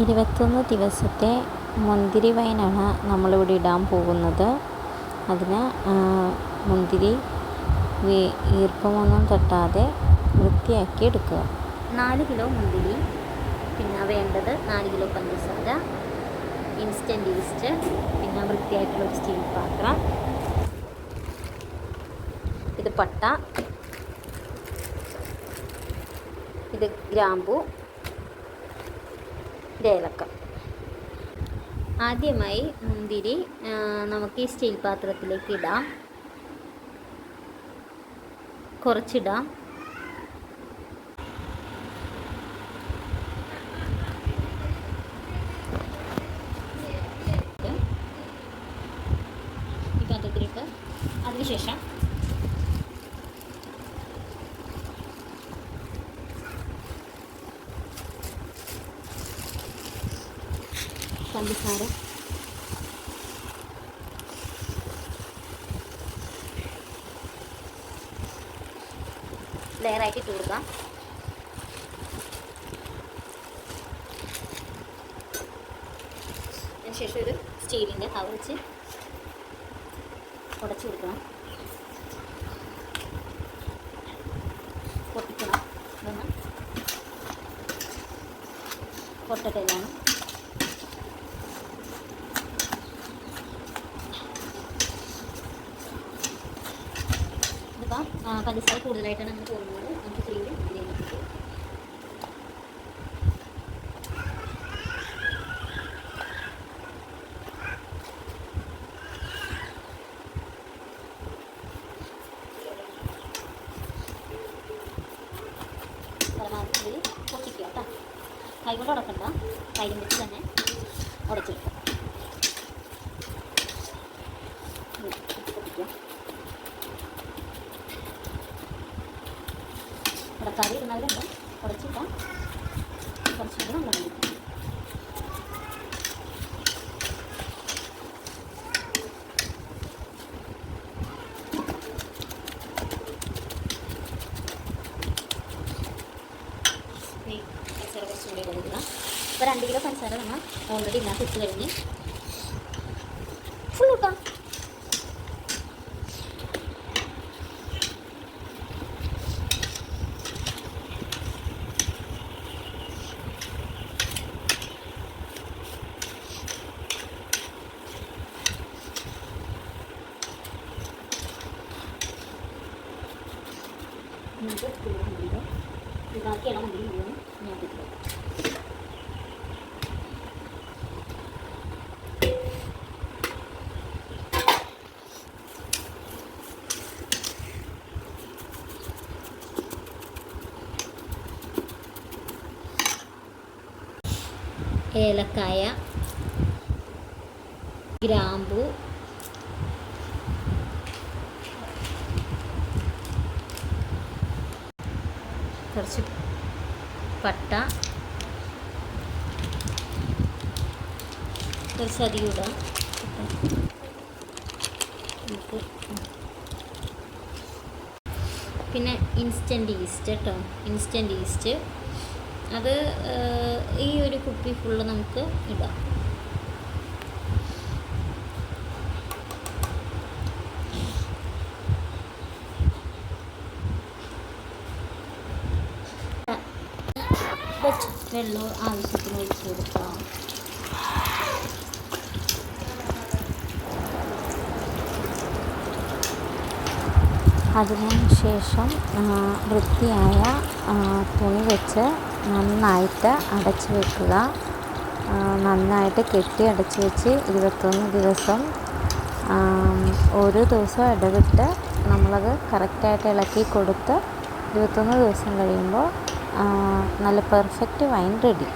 21 ദിവസത്തെ മുന്തിരി വൈനാണ് നമ്മളിവിടെ ഇടാൻ പോകുന്നത്. അതിന് മുന്തിരി ഈർപ്പമൊന്നും തട്ടാതെ വൃത്തിയാക്കി എടുക്കുക. 4 കിലോ മുന്തിരി, പിന്നെ വേണ്ടത് 4 കിലോ പഞ്ചസാര, ഇൻസ്റ്റൻറ്റ് ഈസ്റ്റ്, പിന്നെ വൃത്തിയായിട്ടുള്ള ഒരു സ്റ്റീൽ പാത്രം, ഇത് പട്ട, ഇത് ഗ്രാമ്പു, ഇത് ഏലക്ക. ആദ്യമായി മുന്തിരി നമുക്ക് ഈ സ്റ്റീൽ പാത്രത്തിലേക്ക് ഇടാം. കുറച്ചിടാം. ഈ പാത്രത്തിലിട്ട് അതിനുശേഷം പഞ്ചസാര, ലെയറായിട്ട് ഇട്ട് കൊടുക്കാം. അതിനുശേഷം ഒരു സ്റ്റീലിൻ്റെ കവർ വെച്ച് ഉടച്ചു കൊടുക്കണം. പൊട്ടിക്കണം. ഇതൊന്ന് പൊട്ടട്ടെ എല്ലാം. ഇതിപ്പോൾ പഞ്ചസാര കൂടുതലായിട്ടാണ് നമുക്ക് തോന്നുന്നത്. നമുക്ക് ക്രീം ഇതിലേക്ക് പരമാവധി പൊട്ടിക്കുക കേട്ടോ. കൈ കൊണ്ട് ഉടക്കണ്ട, കൈയും വെച്ച് തന്നെ ഉടച്ചെടുക്കുക. പൊട്ടിക്കുക. ഉടക്കാതെ ഇരുന്നവരുണ്ട്, ഉടച്ചിട്ടാൽ കുറച്ചുകൂടി നല്ലതാണ്. പഞ്ചസാര കുറച്ചുകൂടി കൊടുക്കുക. ഇപ്പോൾ 2 കിലോ പഞ്ചസാര നമ്മൾ ഓൾറെഡി ഇതിനകത്ത് ഇട്ട് കഴിഞ്ഞ് ഫുൾ കൂട്ടാം. ബാക്കിയുള്ള മുന്തിരി മുഴുവൻ ഞാൻ കിട്ടും. ഏലക്കായ, ഗ്രാമ്പു, കുറച്ച് പട്ട, കുറച്ചധികം ഇടാം. പിന്നെ ഇൻസ്റ്റൻറ്റ് ഈസ്റ്റ് കേട്ടോ. ഇൻസ്റ്റൻറ്റ് ഈസ്റ്റ് അത് ഈ ഒരു കുപ്പി ഫുള്ള് നമുക്ക് ഇടാം. വെള്ളം ആവശ്യത്തിന് ഒഴിച്ച് കൊടുക്കാം. അതിനുശേഷം വൃത്തിയായ തുണി വെച്ച് നന്നായിട്ട് അടച്ചു വെക്കുക. നന്നായിട്ട് കെട്ടി അടച്ചു വെച്ച് 21 ദിവസം, ഓരോ ദിവസം ഇടവിട്ട് നമ്മളത് കറക്റ്റായിട്ട് ഇളക്കി കൊടുത്ത് 21 ദിവസം കഴിയുമ്പോൾ നല്ല പെർഫെക്റ്റ് വൈൻ റെഡി.